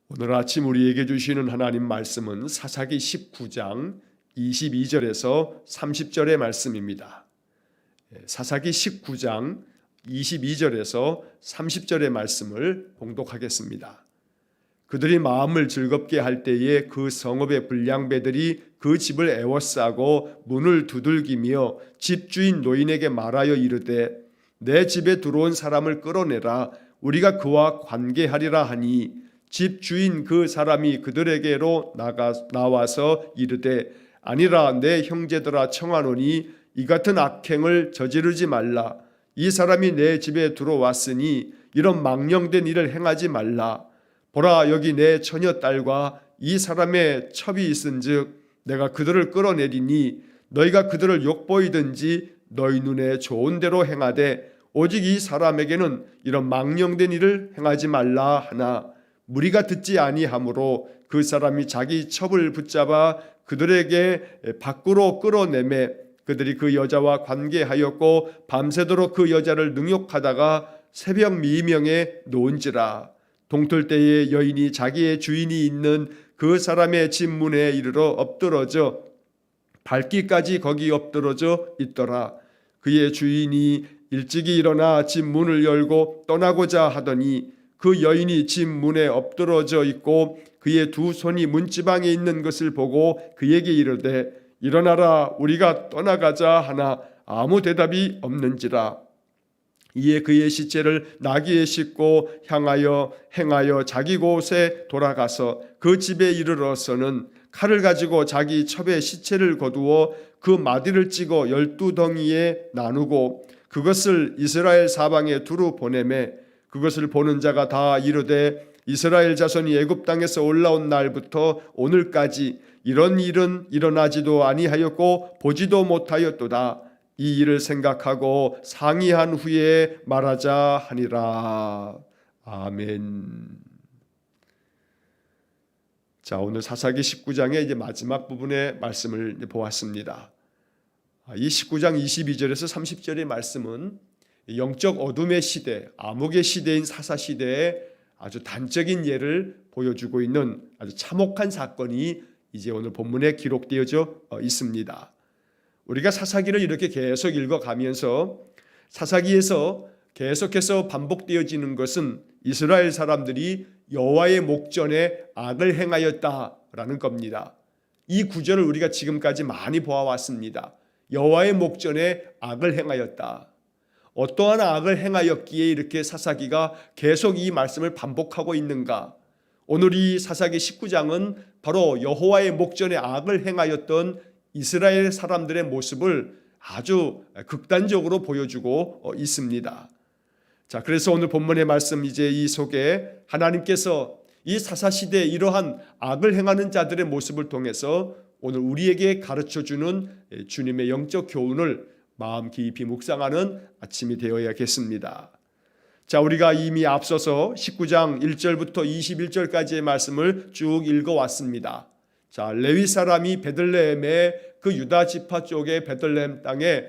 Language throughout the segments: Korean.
오늘 아침 우리에게 주시는 하나님 말씀은 사사기 19장 22절에서 30절의 말씀입니다. 사사기 19장 22절에서 30절의 말씀을 봉독하겠습니다. 그들이 마음을 즐겁게 할 때에 그 성읍의 불량배들이 그 집을 에워싸고 문을 두들기며 집주인 노인에게 말하여 이르되 내 집에 들어온 사람을 끌어내라 우리가 그와 관계하리라 하니 집주인 그 사람이 그들에게로 나와서 이르되 아니라 내 형제들아 청하노니 이 같은 악행을 저지르지 말라. 이 사람이 내 집에 들어왔으니 이런 망령된 일을 행하지 말라. 보라 여기 내 처녀딸과 이 사람의 첩이 있은즉 내가 그들을 끌어내리니 너희가 그들을 욕보이든지 너희 눈에 좋은 대로 행하되 오직 이 사람에게는 이런 망령된 일을 행하지 말라 하나 무리가 듣지 아니하므로 그 사람이 자기 첩을 붙잡아 그들에게 밖으로 끌어내매 그들이 그 여자와 관계하였고 밤새도록 그 여자를 능욕하다가 새벽 미명에 놓은지라. 동틀 때에 여인이 자기의 주인이 있는 그 사람의 집 문에 이르러 엎드러져 밟기까지 거기 엎드러져 있더라. 그의 주인이 일찍이 일어나 집 문을 열고 떠나고자 하더니 그 여인이 집 문에 엎드러져 있고 그의 두 손이 문지방에 있는 것을 보고 그에게 이르되 일어나라 우리가 떠나가자 하나 아무 대답이 없는지라. 이에 그의 시체를 나귀에 싣고 행하여 자기 곳에 돌아가서 그 집에 이르러서는 칼을 가지고 자기 첩의 시체를 거두어 그 마디를 찍어 12덩이에 나누고 그것을 이스라엘 사방에 두루 보내매 그것을 보는 자가 다 이르되 이스라엘 자손이 애굽 땅에서 올라온 날부터 오늘까지 이런 일은 일어나지도 아니하였고 보지도 못하였도다. 이 일을 생각하고 상의한 후에 말하자 하니라. 아멘. 자, 오늘 사사기 19장의 이제 마지막 부분의 말씀을 보았습니다. 이 19장 22절에서 30절의 말씀은 영적 어둠의 시대, 암흑의 시대인 사사 시대의 아주 단적인 예를 보여주고 있는 아주 참혹한 사건이 이제 오늘 본문에 기록되어져 있습니다. 우리가 사사기를 이렇게 계속 읽어가면서 사사기에서 계속해서 반복되어지는 것은 이스라엘 사람들이 여호와의 목전에 악을 행하였다라는 겁니다. 이 구절을 우리가 지금까지 많이 보아왔습니다. 여호와의 목전에 악을 행하였다. 어떠한 악을 행하였기에 이렇게 사사기가 계속 이 말씀을 반복하고 있는가? 오늘 이 사사기 19장은 바로 여호와의 목전에 악을 행하였던 이스라엘 사람들의 모습을 아주 극단적으로 보여주고 있습니다. 자, 그래서 오늘 본문의 말씀 이제 이 속에 하나님께서 이 사사시대에 이러한 악을 행하는 자들의 모습을 통해서 오늘 우리에게 가르쳐주는 주님의 영적 교훈을 마음 깊이 묵상하는 아침이 되어야겠습니다. 자, 우리가 이미 앞서서 19장 1절부터 21절까지의 말씀을 쭉 읽어왔습니다. 자, 레위 사람이 베들레헴의 그 유다 지파 쪽의 베들레헴 땅에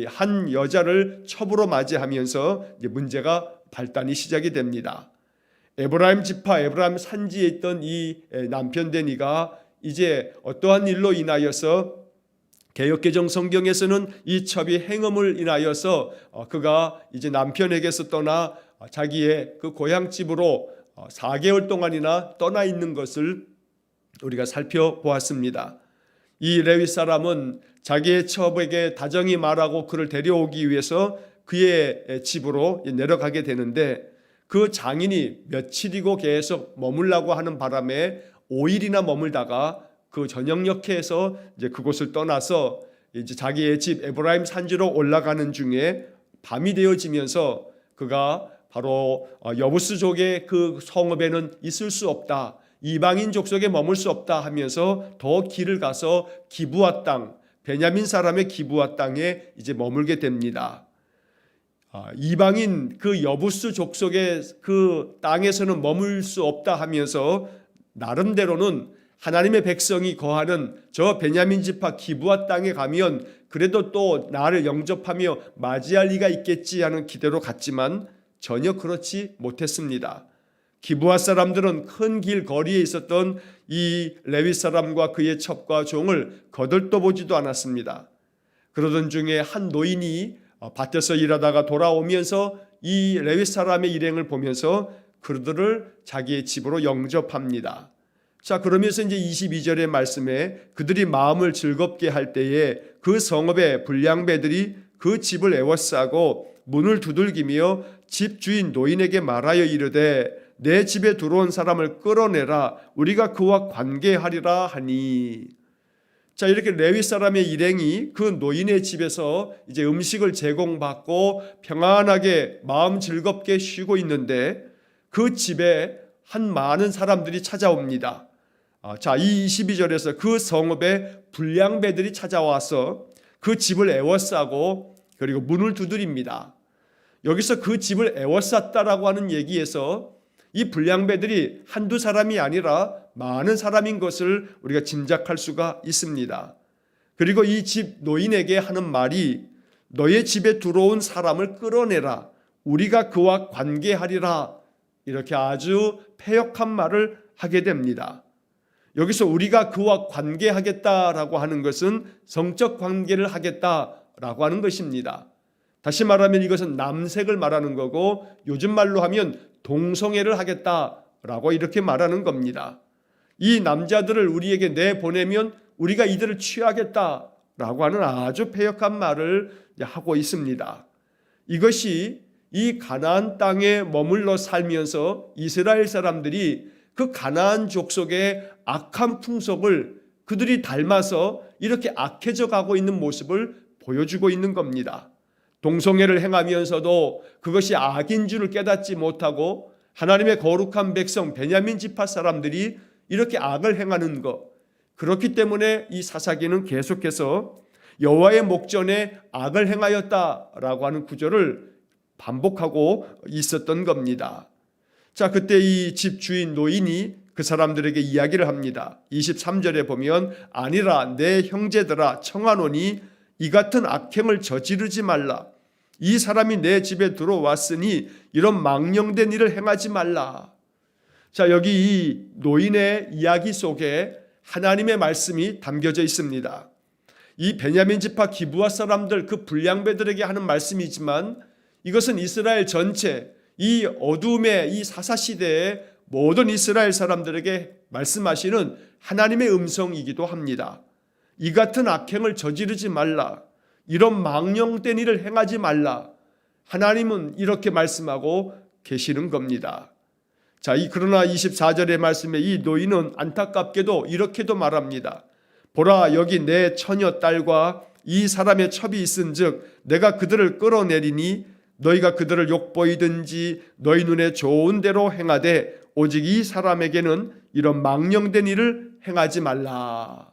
한 여자를 첩으로 맞이하면서 이제 문제가 발단이 시작이 됩니다. 에브라임 지파 에브라임 산지에 있던 이 남편 된 이가 이제 어떠한 일로 인하여서 개역개정 성경에서는 이 첩이 행음을 인하여서 그가 이제 남편에게서 떠나 자기의 그 고향집으로 4개월 동안이나 떠나 있는 것을 우리가 살펴보았습니다. 이 레위 사람은 자기의 첩에게 다정히 말하고 그를 데려오기 위해서 그의 집으로 내려가게 되는데 그 장인이 며칠이고 계속 머물라고 하는 바람에 5일이나 머물다가 그 저녁녘에서 이제 그곳을 떠나서 이제 자기의 집 에브라임 산지로 올라가는 중에 밤이 되어지면서 그가 바로 여부스족의 그 성읍에는 있을 수 없다. 이방인 족속에 머물 수 없다 하면서 더 길을 가서 기브아 땅, 베냐민 사람의 기브아 땅에 이제 머물게 됩니다. 이방인 그 여부스 족속의 그 땅에서는 머물 수 없다 하면서 나름대로는 하나님의 백성이 거하는 저 베냐민 지파 기브아 땅에 가면 그래도 또 나를 영접하며 맞이할 리가 있겠지 하는 기대로 갔지만 전혀 그렇지 못했습니다. 기브아 사람들은 큰 길 거리에 있었던 이 레위 사람과 그의 첩과 종을 거들떠보지도 않았습니다. 그러던 중에 한 노인이 밭에서 일하다가 돌아오면서 이 레위 사람의 일행을 보면서 그들을 자기의 집으로 영접합니다. 자, 그러면서 이제 22절의 말씀에 그들이 마음을 즐겁게 할 때에 그 성읍의 불량배들이 그 집을 에워싸고 문을 두들기며 집 주인 노인에게 말하여 이르되 내 집에 들어온 사람을 끌어내라 우리가 그와 관계하리라 하니. 자, 이렇게 레위 사람의 일행이 그 노인의 집에서 이제 음식을 제공받고 평안하게 마음 즐겁게 쉬고 있는데 그 집에 한 많은 사람들이 찾아옵니다. 자, 이 22절에서 그 성읍에 불량배들이 찾아와서 그 집을 에워싸고 그리고 문을 두드립니다. 여기서 그 집을 에워쌌다라고 하는 얘기에서 이 불량배들이 한두 사람이 아니라 많은 사람인 것을 우리가 짐작할 수가 있습니다. 그리고 이 집 노인에게 하는 말이 너의 집에 들어온 사람을 끌어내라 우리가 그와 관계하리라, 이렇게 아주 패역한 말을 하게 됩니다. 여기서 우리가 그와 관계하겠다라고 하는 것은 성적 관계를 하겠다라고 하는 것입니다. 다시 말하면 이것은 남색을 말하는 거고 요즘 말로 하면 동성애를 하겠다라고 이렇게 말하는 겁니다. 이 남자들을 우리에게 내보내면 우리가 이들을 취하겠다라고 하는 아주 패역한 말을 하고 있습니다. 이것이 이 가나안 땅에 머물러 살면서 이스라엘 사람들이 그 가나안 족속의 악한 풍속을 그들이 닮아서 이렇게 악해져 가고 있는 모습을 보여주고 있는 겁니다. 동성애를 행하면서도 그것이 악인 줄을 깨닫지 못하고 하나님의 거룩한 백성 베냐민 지파 사람들이 이렇게 악을 행하는 것, 그렇기 때문에 이 사사기는 계속해서 여호와의 목전에 악을 행하였다라고 하는 구절을 반복하고 있었던 겁니다. 자, 그때 이 집 주인 노인이 그 사람들에게 이야기를 합니다. 23절에 보면 아니라 내 형제들아 청하노니 이 같은 악행을 저지르지 말라. 이 사람이 내 집에 들어왔으니 이런 망령된 일을 행하지 말라. 자, 여기 이 노인의 이야기 속에 하나님의 말씀이 담겨져 있습니다. 이 베냐민 지파 기브아 사람들 그 불량배들에게 하는 말씀이지만 이것은 이스라엘 전체 이 어둠의 이 사사시대의 모든 이스라엘 사람들에게 말씀하시는 하나님의 음성이기도 합니다. 이 같은 악행을 저지르지 말라. 이런 망령된 일을 행하지 말라. 하나님은 이렇게 말씀하고 계시는 겁니다. 자, 그러나 24절의 말씀에 이 노인은 안타깝게도 이렇게도 말합니다. 보라, 여기 내 처녀 딸과 이 사람의 첩이 있은즉 내가 그들을 끌어내리니 너희가 그들을 욕보이든지 너희 눈에 좋은 대로 행하되 오직 이 사람에게는 이런 망령된 일을 행하지 말라.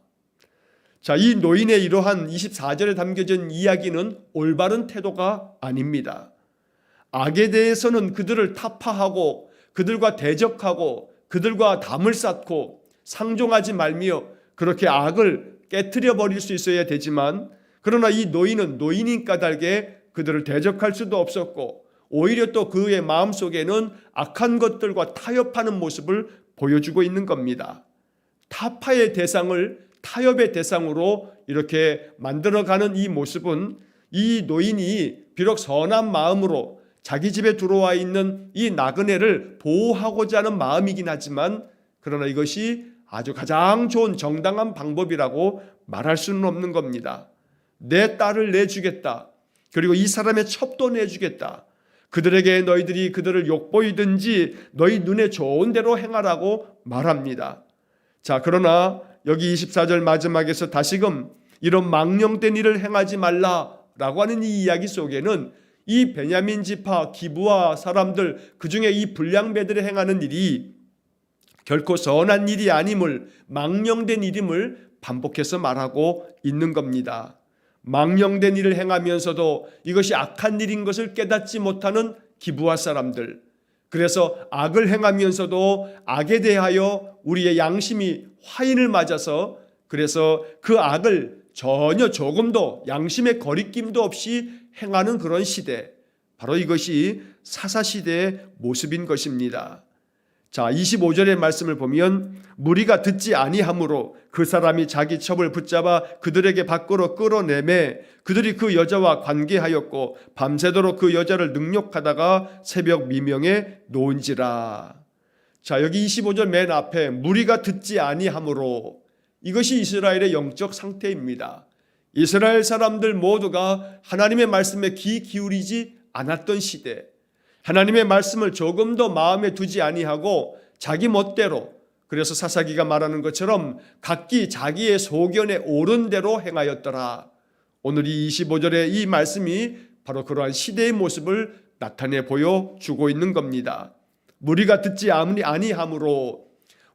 자, 이 노인의 이러한 24절에 담겨진 이야기는 올바른 태도가 아닙니다. 악에 대해서는 그들을 타파하고 그들과 대적하고 그들과 담을 쌓고 상종하지 말며 그렇게 악을 깨트려 버릴 수 있어야 되지만, 그러나 이 노인은 노인인 까닭에 그들을 대적할 수도 없었고 오히려 또 그의 마음속에는 악한 것들과 타협하는 모습을 보여주고 있는 겁니다. 타파의 대상을 타협의 대상으로 이렇게 만들어가는 이 모습은 이 노인이 비록 선한 마음으로 자기 집에 들어와 있는 이 나그네를 보호하고자 하는 마음이긴 하지만, 그러나 이것이 아주 가장 좋은 정당한 방법이라고 말할 수는 없는 겁니다. 내 딸을 내주겠다. 그리고 이 사람의 첩도 내주겠다. 그들에게 너희들이 그들을 욕보이든지 너희 눈에 좋은 대로 행하라고 말합니다. 자, 그러나 여기 24절 마지막에서 다시금 이런 망령된 일을 행하지 말라라고 하는 이 이야기 속에는 이 베냐민 지파 기브아 사람들, 그중에 이 불량배들이 행하는 일이 결코 선한 일이 아님을, 망령된 일임을 반복해서 말하고 있는 겁니다. 망령된 일을 행하면서도 이것이 악한 일인 것을 깨닫지 못하는 기브아 사람들, 그래서 악을 행하면서도 악에 대하여 우리의 양심이 화인을 맞아서 그래서 그 악을 전혀 조금도 양심의 거리낌도 없이 행하는 그런 시대, 바로 이것이 사사시대의 모습인 것입니다. 자, 25절의 말씀을 보면 무리가 듣지 아니하므로 그 사람이 자기 첩을 붙잡아 그들에게 밖으로 끌어내매 그들이 그 여자와 관계하였고 밤새도록 그 여자를 능욕하다가 새벽 미명에 놓은지라. 자, 여기 25절 맨 앞에 무리가 듣지 아니하므로, 이것이 이스라엘의 영적 상태입니다. 이스라엘 사람들 모두가 하나님의 말씀에 귀 기울이지 않았던 시대, 하나님의 말씀을 조금 더 마음에 두지 아니하고 자기 멋대로, 그래서 사사기가 말하는 것처럼 각기 자기의 소견에 옳은 대로 행하였더라. 오늘 이 25절의 이 말씀이 바로 그러한 시대의 모습을 나타내 보여주고 있는 겁니다. 무리가 듣지 아니하므로,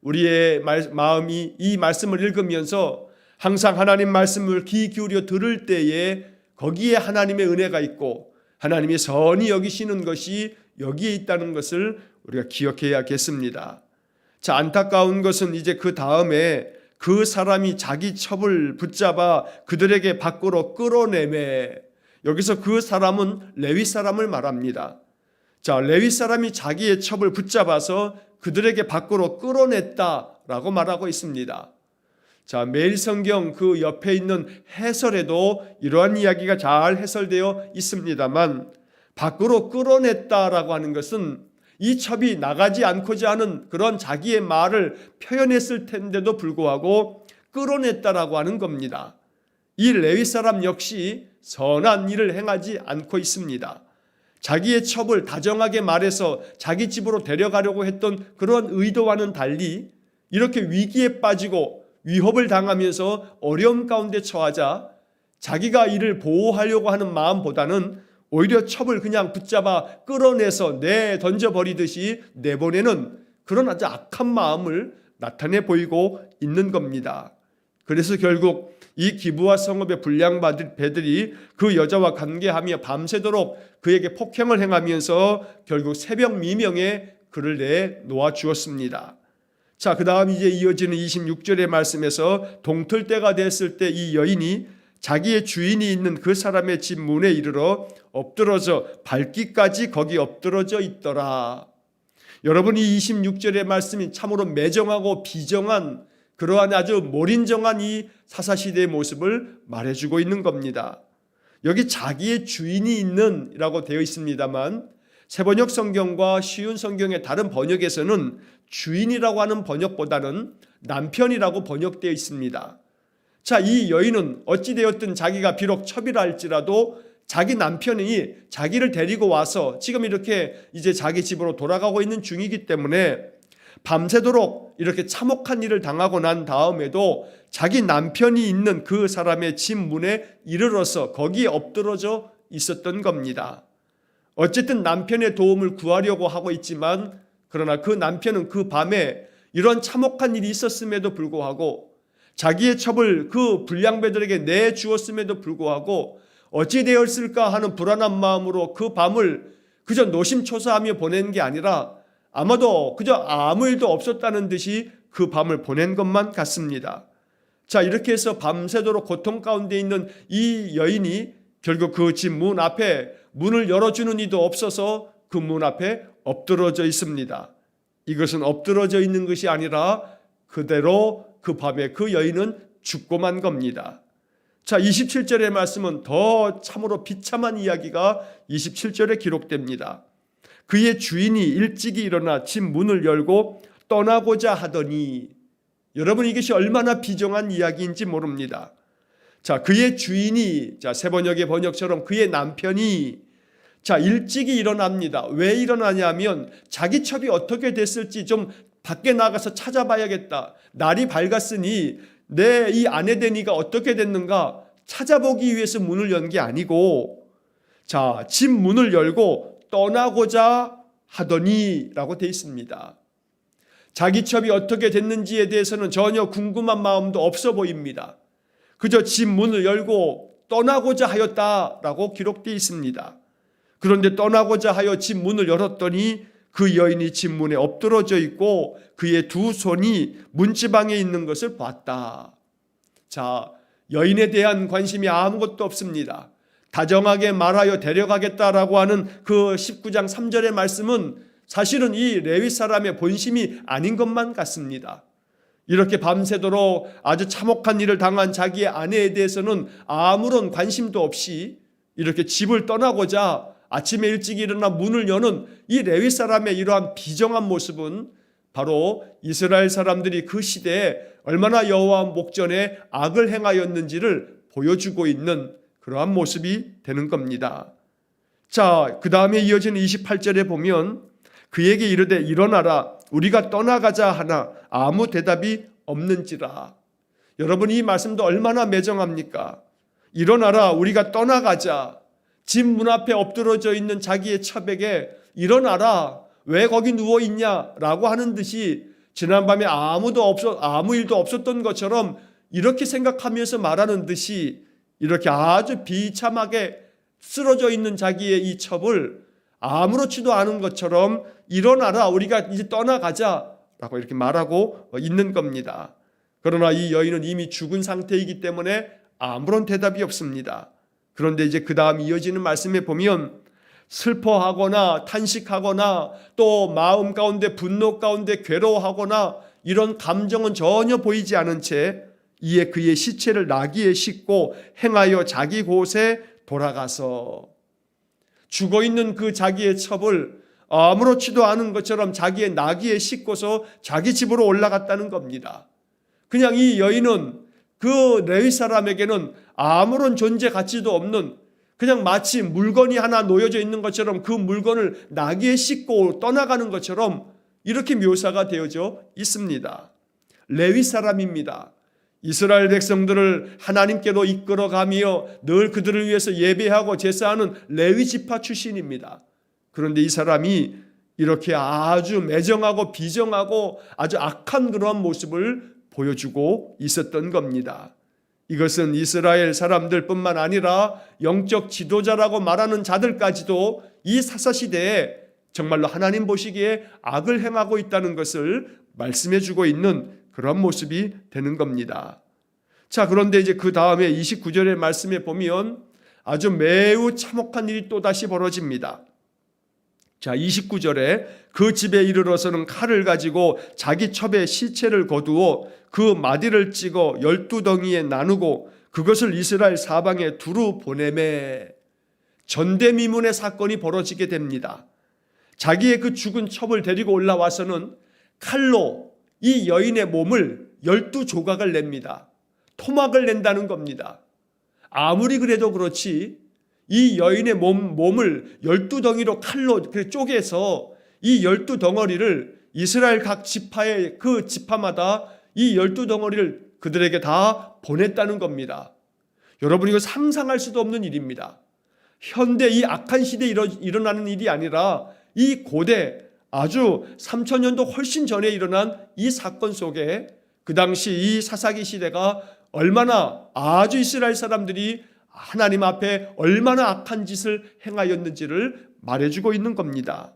우리의 마음이 이 말씀을 읽으면서 항상 하나님 말씀을 귀 기울여 들을 때에 거기에 하나님의 은혜가 있고 하나님의 선히 여기시는 것이 여기에 있다는 것을 우리가 기억해야겠습니다. 자, 안타까운 것은 이제 그 다음에 그 사람이 자기 첩을 붙잡아 그들에게 밖으로 끌어내매, 여기서 그 사람은 레위 사람을 말합니다. 자, 레위 사람이 자기의 첩을 붙잡아서 그들에게 밖으로 끌어냈다라고 말하고 있습니다. 자, 매일 성경 그 옆에 있는 해설에도 이러한 이야기가 잘 해설되어 있습니다만, 밖으로 끌어냈다라고 하는 것은 이 첩이 나가지 않고자 하는 그런 자기의 말을 표현했을 텐데도 불구하고 끌어냈다라고 하는 겁니다. 이 레위 사람 역시 선한 일을 행하지 않고 있습니다. 자기의 첩을 다정하게 말해서 자기 집으로 데려가려고 했던 그런 의도와는 달리 이렇게 위기에 빠지고 위협을 당하면서 어려움 가운데 처하자 자기가 이를 보호하려고 하는 마음보다는 오히려 첩을 그냥 붙잡아 끌어내서 던져버리듯이 내보내는 그런 아주 악한 마음을 나타내 보이고 있는 겁니다. 그래서 결국 이 기브아 성읍의 불량배들이 그 여자와 관계하며 밤새도록 그에게 폭행을 행하면서 결국 새벽 미명에 그를 내놓아 주었습니다. 자, 그 다음 이제 이어지는 26절의 말씀에서 동틀 때가 됐을 때 이 여인이 자기의 주인이 있는 그 사람의 집 문에 이르러 엎드러져 밟기까지 거기 엎드러져 있더라. 여러분, 이 26절의 말씀이 참으로 매정하고 비정한 그러한 아주 몰인정한 이 사사시대의 모습을 말해주고 있는 겁니다. 여기 자기의 주인이 있는 이라고 되어 있습니다만 새번역 성경과 쉬운 성경의 다른 번역에서는 주인이라고 하는 번역보다는 남편이라고 번역되어 있습니다. 자, 이 여인은 어찌되었든 자기가 비록 첩이라 할지라도 자기 남편이 자기를 데리고 와서 지금 이렇게 이제 자기 집으로 돌아가고 있는 중이기 때문에 밤새도록 이렇게 참혹한 일을 당하고 난 다음에도 자기 남편이 있는 그 사람의 집 문에 이르러서 거기에 엎드러져 있었던 겁니다. 어쨌든 남편의 도움을 구하려고 하고 있지만 그러나 그 남편은 그 밤에 이런 참혹한 일이 있었음에도 불구하고 자기의 첩을 그 불량배들에게 내주었음에도 불구하고 어찌 되었을까 하는 불안한 마음으로 그 밤을 그저 노심초사하며 보낸 게 아니라 아마도 그저 아무 일도 없었다는 듯이 그 밤을 보낸 것만 같습니다. 자, 이렇게 해서 밤새도록 고통 가운데 있는 이 여인이 결국 그 집 문 앞에 문을 열어주는 이도 없어서 그 문 앞에 엎드러져 있습니다. 이것은 엎드러져 있는 것이 아니라 그대로 그 밤에 그 여인은 죽고만 겁니다. 자, 27절의 말씀은 더 참으로 비참한 이야기가 27절에 기록됩니다. 그의 주인이 일찍이 일어나 집 문을 열고 떠나고자 하더니, 여러분, 이것이 얼마나 비정한 이야기인지 모릅니다. 자, 그의 주인이, 자, 새번역의 번역처럼 그의 남편이 자, 일찍이 일어납니다. 왜 일어나냐면 자기 첩이 어떻게 됐을지 좀 밖에 나가서 찾아봐야겠다. 날이 밝았으니 내 이 아내 데니가 어떻게 됐는가 찾아보기 위해서 문을 연 게 아니고, 자, 집 문을 열고 떠나고자 하더니 라고 되어 있습니다. 자기 첩이 어떻게 됐는지에 대해서는 전혀 궁금한 마음도 없어 보입니다. 그저 집 문을 열고 떠나고자 하였다라고 기록되어 있습니다. 그런데 떠나고자 하여 집 문을 열었더니 그 여인이 집 문에 엎드러져 있고 그의 두 손이 문지방에 있는 것을 봤다. 자, 여인에 대한 관심이 아무것도 없습니다. 다정하게 말하여 데려가겠다라고 하는 그 19장 3절의 말씀은 사실은 이 레위 사람의 본심이 아닌 것만 같습니다. 이렇게 밤새도록 아주 참혹한 일을 당한 자기의 아내에 대해서는 아무런 관심도 없이 이렇게 집을 떠나고자 아침에 일찍 일어나 문을 여는 이 레위 사람의 이러한 비정한 모습은 바로 이스라엘 사람들이 그 시대에 얼마나 여호와 목전에 악을 행하였는지를 보여주고 있는 그러한 모습이 되는 겁니다. 자, 그 다음에 이어지는 28절에 보면 그에게 이르되 일어나라 우리가 떠나가자 하나 아무 대답이 없는지라. 여러분, 이 말씀도 얼마나 매정합니까? 일어나라 우리가 떠나가자. 집 문 앞에 엎드러져 있는 자기의 첩에게 일어나라 왜 거기 누워있냐라고 하는 듯이 지난밤에 아무 일도 없었던 것처럼 이렇게 생각하면서 말하는 듯이 이렇게 아주 비참하게 쓰러져 있는 자기의 이 첩을 아무렇지도 않은 것처럼 일어나라 우리가 이제 떠나가자라고 이렇게 말하고 있는 겁니다. 그러나 이 여인은 이미 죽은 상태이기 때문에 아무런 대답이 없습니다. 그런데 이제 그 다음 이어지는 말씀에 보면 슬퍼하거나 탄식하거나 또 마음 가운데 분노 가운데 괴로워하거나 이런 감정은 전혀 보이지 않은 채 이에 그의 시체를 나귀에 싣고 행하여 자기 곳에 돌아가서 죽어있는 그 자기의 첩을 아무렇지도 않은 것처럼 자기의 나귀에 싣고서 자기 집으로 올라갔다는 겁니다. 그냥 이 여인은 그 레위 사람에게는 아무런 존재 가치도 없는 그냥 마치 물건이 하나 놓여져 있는 것처럼 그 물건을 나귀에 싣고 떠나가는 것처럼 이렇게 묘사가 되어져 있습니다. 레위 사람입니다. 이스라엘 백성들을 하나님께로 이끌어가며 늘 그들을 위해서 예배하고 제사하는 레위 지파 출신입니다. 그런데 이 사람이 이렇게 아주 매정하고 비정하고 아주 악한 그러한 모습을 보여주고 있었던 겁니다. 이것은 이스라엘 사람들뿐만 아니라 영적 지도자라고 말하는 자들까지도 이 사사시대에 정말로 하나님 보시기에 악을 행하고 있다는 것을 말씀해 주고 있는 그런 모습이 되는 겁니다. 자, 그런데 이제 그 다음에 29절의 말씀에 보면 아주 매우 참혹한 일이 또다시 벌어집니다. 자, 29절에 그 집에 이르러서는 칼을 가지고 자기 첩의 시체를 거두어 그 마디를 찍어 12덩이에 나누고 그것을 이스라엘 사방에 두루 보내매. 전대미문의 사건이 벌어지게 됩니다. 자기의 그 죽은 첩을 데리고 올라와서는 칼로 이 여인의 몸을 12조각을 냅니다. 토막을 낸다는 겁니다. 아무리 그래도 그렇지 이 여인의 몸을 12덩이로 칼로 쪼개서 이 12덩어리를 이스라엘 각 지파의 그 지파마다 이 12덩어리를 그들에게 다 보냈다는 겁니다. 여러분, 이거 상상할 수도 없는 일입니다. 현대 이 악한 시대에 일어나는 일이 아니라 이 고대 아주 3000년도 훨씬 전에 일어난 이 사건 속에 그 당시 이 사사기 시대가 얼마나 아주 이스라엘 사람들이 하나님 앞에 얼마나 악한 짓을 행하였는지를 말해주고 있는 겁니다.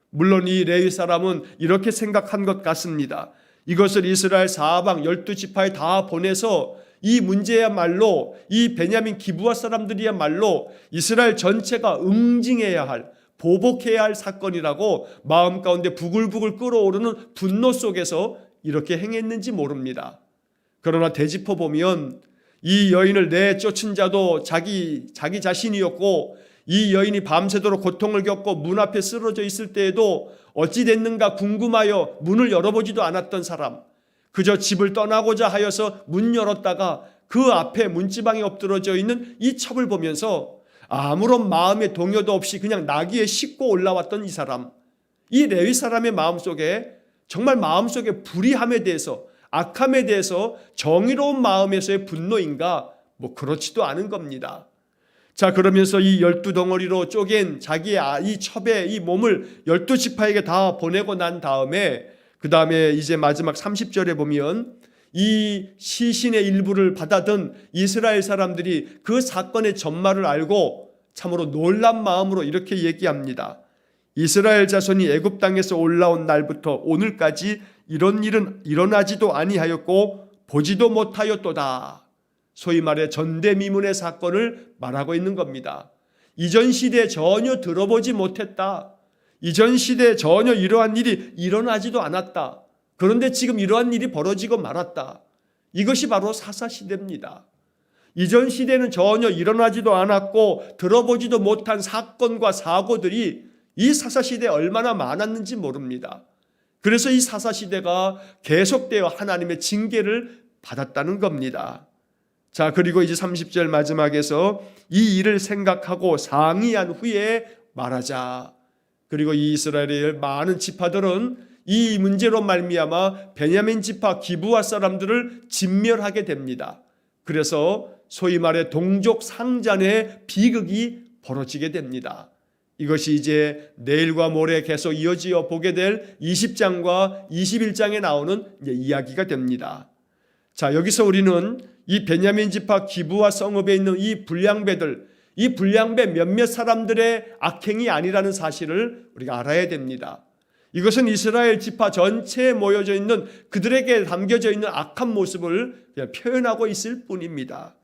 물론 이 레위 사람은 이렇게 생각한 것 같습니다. 이것을 이스라엘 사방 12지파에 다 보내서 이 문제야말로 이 베냐민 기브아 사람들이야말로 이스라엘 전체가 응징해야 할, 보복해야 할 사건이라고 마음 가운데 부글부글 끓어오르는 분노 속에서 이렇게 행했는지 모릅니다. 그러나 되짚어 보면 이 여인을 내쫓은 자도 자기 자신이었고 이 여인이 밤새도록 고통을 겪고 문 앞에 쓰러져 있을 때에도 어찌 됐는가 궁금하여 문을 열어보지도 않았던 사람, 그저 집을 떠나고자 하여서 문 열었다가 그 앞에 문지방에 엎드러져 있는 이 첩을 보면서 아무런 마음의 동요도 없이 그냥 나귀에 싣고 올라왔던 이 사람, 이 레위 사람의 마음속에 정말 마음속에 불의함에 대해서, 악함에 대해서 정의로운 마음에서의 분노인가? 그렇지도 않은 겁니다. 자, 그러면서 이 12덩어리로 쪼갠 자기의 이 첩의 이 몸을 12지파에게 다 보내고 난 다음에 그 다음에 이제 마지막 30절에 보면 이 시신의 일부를 받아든 이스라엘 사람들이 그 사건의 전말을 알고 참으로 놀란 마음으로 이렇게 얘기합니다. 이스라엘 자손이 애굽 땅에서 올라온 날부터 오늘까지 이런 일은 일어나지도 아니하였고 보지도 못하였도다. 소위 말해 전대미문의 사건을 말하고 있는 겁니다. 이전 시대에 전혀 들어보지 못했다. 이전 시대에 전혀 이러한 일이 일어나지도 않았다. 그런데 지금 이러한 일이 벌어지고 말았다. 이것이 바로 사사시대입니다. 이전 시대는 전혀 일어나지도 않았고 들어보지도 못한 사건과 사고들이 이 사사시대에 얼마나 많았는지 모릅니다. 그래서 이 사사시대가 계속되어 하나님의 징계를 받았다는 겁니다. 자, 그리고 이제 30절 마지막에서 이 일을 생각하고 상의한 후에 말하자. 그리고 이 이스라엘의 많은 지파들은 이 문제로 말미암아 베냐민 지파 기브아 사람들을 진멸하게 됩니다. 그래서 소위 말해 동족 상잔의 비극이 벌어지게 됩니다. 이것이 이제 내일과 모레 계속 이어지어 보게 될 20장과 21장에 나오는 이야기가 됩니다. 자, 여기서 우리는 이 베냐민 지파 기브아 성읍에 있는 이 불량배들, 이 불량배 몇몇 사람들의 악행이 아니라는 사실을 우리가 알아야 됩니다. 이것은 이스라엘 지파 전체에 모여져 있는 그들에게 담겨져 있는 악한 모습을 그냥 표현하고 있을 뿐입니다.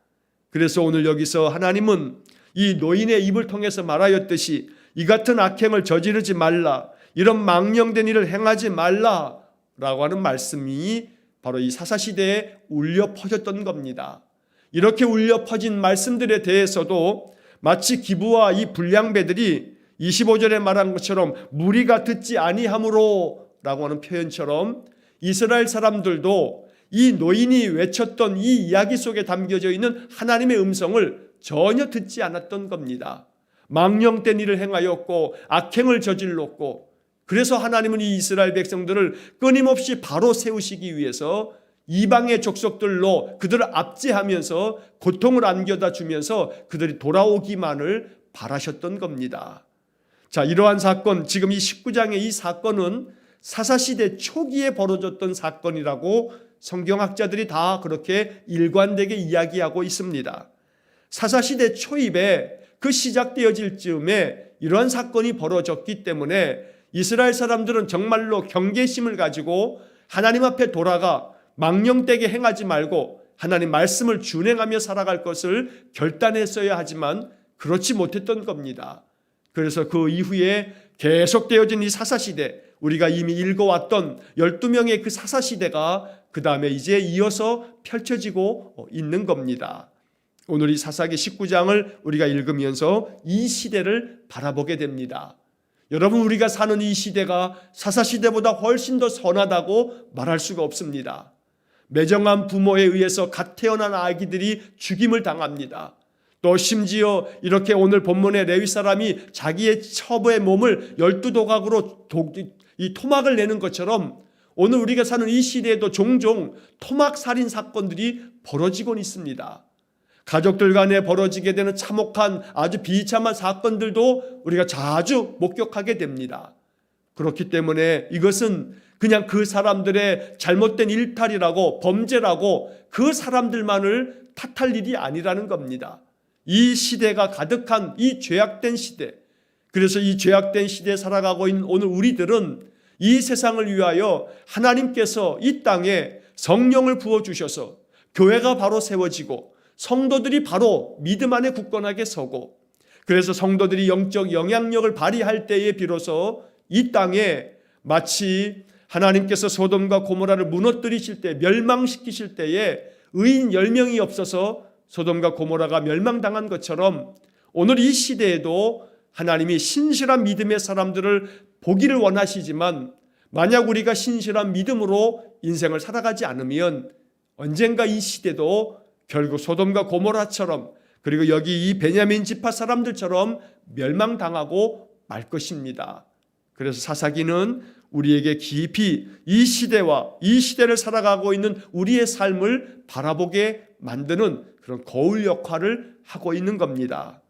그래서 오늘 여기서 하나님은 이 노인의 입을 통해서 말하였듯이 이 같은 악행을 저지르지 말라, 이런 망령된 일을 행하지 말라라고 하는 말씀이 바로 이 사사시대에 울려 퍼졌던 겁니다. 이렇게 울려 퍼진 말씀들에 대해서도 마치 기브와 이 불량배들이 25절에 말한 것처럼 무리가 듣지 아니하므로 라고 하는 표현처럼 이스라엘 사람들도 이 노인이 외쳤던 이 이야기 속에 담겨져 있는 하나님의 음성을 전혀 듣지 않았던 겁니다. 망령된 일을 행하였고 악행을 저질렀고, 그래서 하나님은 이 이스라엘 백성들을 끊임없이 바로 세우시기 위해서 이방의 족속들로 그들을 압제하면서 고통을 안겨다 주면서 그들이 돌아오기만을 바라셨던 겁니다. 자, 이러한 사건, 지금 이 19장의 이 사건은 사사시대 초기에 벌어졌던 사건이라고 성경학자들이 다 그렇게 일관되게 이야기하고 있습니다. 사사시대 초입에 그 시작되어질 즈음에 이러한 사건이 벌어졌기 때문에 이스라엘 사람들은 정말로 경계심을 가지고 하나님 앞에 돌아가 망령되게 행하지 말고 하나님 말씀을 준행하며 살아갈 것을 결단했어야 하지만 그렇지 못했던 겁니다. 그래서 그 이후에 계속되어진 이 사사시대, 우리가 이미 읽어왔던 12명의 그 사사시대가 그 다음에 이제 이어서 펼쳐지고 있는 겁니다. 오늘 이 사사기 19장을 우리가 읽으면서 이 시대를 바라보게 됩니다. 여러분, 우리가 사는 이 시대가 사사시대보다 훨씬 더 선하다고 말할 수가 없습니다. 매정한 부모에 의해서 갓 태어난 아기들이 죽임을 당합니다. 또 심지어 이렇게 오늘 본문의 레위 사람이 자기의 처부의 몸을 12도각으로 이 토막을 내는 것처럼 오늘 우리가 사는 이 시대에도 종종 토막살인 사건들이 벌어지곤 있습니다. 가족들 간에 벌어지게 되는 참혹한 아주 비참한 사건들도 우리가 자주 목격하게 됩니다. 그렇기 때문에 이것은 그냥 그 사람들의 잘못된 일탈이라고, 범죄라고 그 사람들만을 탓할 일이 아니라는 겁니다. 이 시대가 가득한 이 죄악된 시대, 그래서 이 죄악된 시대에 살아가고 있는 오늘 우리들은 이 세상을 위하여 하나님께서 이 땅에 성령을 부어주셔서 교회가 바로 세워지고 성도들이 바로 믿음 안에 굳건하게 서고, 그래서 성도들이 영적 영향력을 발휘할 때에 비로소 이 땅에 마치 하나님께서 소돔과 고모라를 무너뜨리실 때, 멸망시키실 때에 의인 10명이 없어서 소돔과 고모라가 멸망당한 것처럼 오늘 이 시대에도 하나님이 신실한 믿음의 사람들을 보기를 원하시지만, 만약 우리가 신실한 믿음으로 인생을 살아가지 않으면 언젠가 이 시대도 결국 소돔과 고모라처럼, 그리고 여기 이 베냐민 지파 사람들처럼 멸망당하고 말 것입니다. 그래서 사사기는 우리에게 깊이 이 시대와 이 시대를 살아가고 있는 우리의 삶을 바라보게 만드는 그런 거울 역할을 하고 있는 겁니다.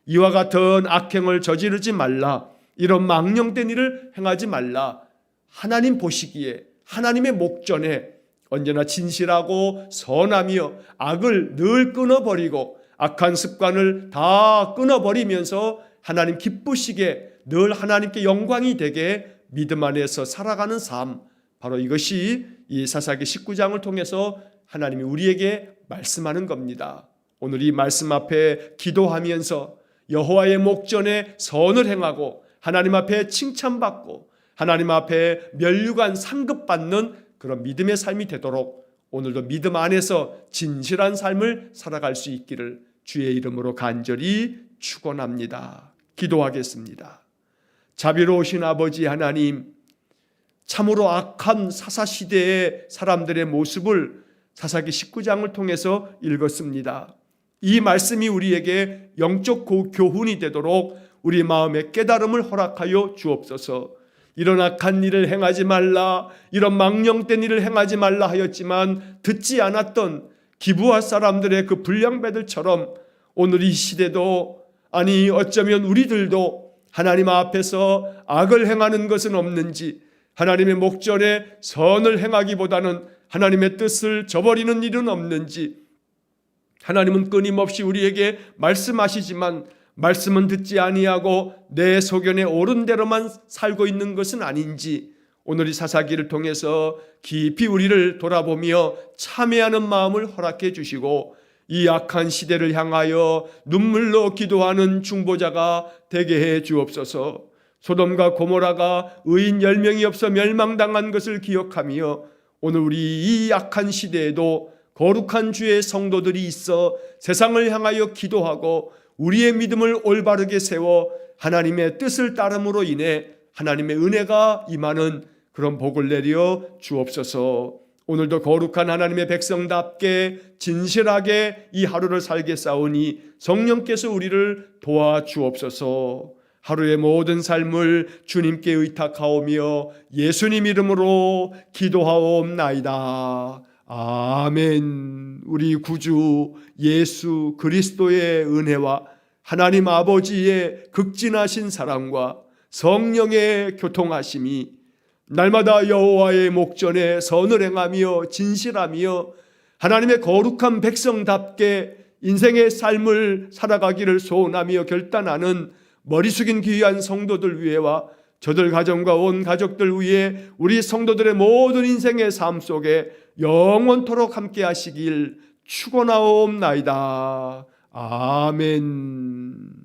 이와 같은 악행을 저지르지 말라, 이런 망령된 일을 행하지 말라. 하나님 보시기에, 하나님의 목전에 언제나 진실하고 선하며 악을 늘 끊어버리고 악한 습관을 다 끊어버리면서 하나님 기쁘시게 늘 하나님께 영광이 되게 믿음 안에서 살아가는 삶, 바로 이것이 이 사사기 19장을 통해서 하나님이 우리에게 말씀하는 겁니다. 오늘 이 말씀 앞에 기도하면서 여호와의 목전에 선을 행하고 하나님 앞에 칭찬받고 하나님 앞에 면류관 상급받는 그런 믿음의 삶이 되도록 오늘도 믿음 안에서 진실한 삶을 살아갈 수 있기를 주의 이름으로 간절히 축원합니다. 기도하겠습니다. 자비로우신 아버지 하나님, 참으로 악한 사사시대의 사람들의 모습을 사사기 19장을 통해서 읽었습니다. 이 말씀이 우리에게 영적 교훈이 되도록 우리 마음의 깨달음을 허락하여 주옵소서. 이런 악한 일을 행하지 말라, 이런 망령된 일을 행하지 말라 하였지만 듣지 않았던 기브아 사람들의 그 불량배들처럼 오늘 이 시대도, 아니 어쩌면 우리들도 하나님 앞에서 악을 행하는 것은 없는지, 하나님의 목전에 선을 행하기보다는 하나님의 뜻을 저버리는 일은 없는지, 하나님은 끊임없이 우리에게 말씀하시지만 말씀은 듣지 아니하고 내 소견에 옳은 대로만 살고 있는 것은 아닌지, 오늘 이 사사기를 통해서 깊이 우리를 돌아보며 참회하는 마음을 허락해 주시고 이 악한 시대를 향하여 눈물로 기도하는 중보자가 되게 해 주옵소서. 소돔과 고모라가 의인 10명이 없어 멸망당한 것을 기억하며 오늘 우리 이 악한 시대에도 거룩한 주의 성도들이 있어 세상을 향하여 기도하고 우리의 믿음을 올바르게 세워 하나님의 뜻을 따름으로 인해 하나님의 은혜가 임하는 그런 복을 내려 주옵소서. 오늘도 거룩한 하나님의 백성답게 진실하게 이 하루를 살겠사오니 성령께서 우리를 도와주옵소서. 하루의 모든 삶을 주님께 의탁하오며 예수님 이름으로 기도하옵나이다. 아멘. 우리 구주 예수 그리스도의 은혜와 하나님 아버지의 극진하신 사랑과 성령의 교통하심이 날마다 여호와의 목전에 선을 행하며 진실하며 하나님의 거룩한 백성답게 인생의 삶을 살아가기를 소원하며 결단하는 머리 숙인 귀한 성도들 위에와 저들 가정과 온 가족들 위에 우리 성도들의 모든 인생의 삶 속에 영원토록 함께 하시길 축원하옵나이다. 아멘.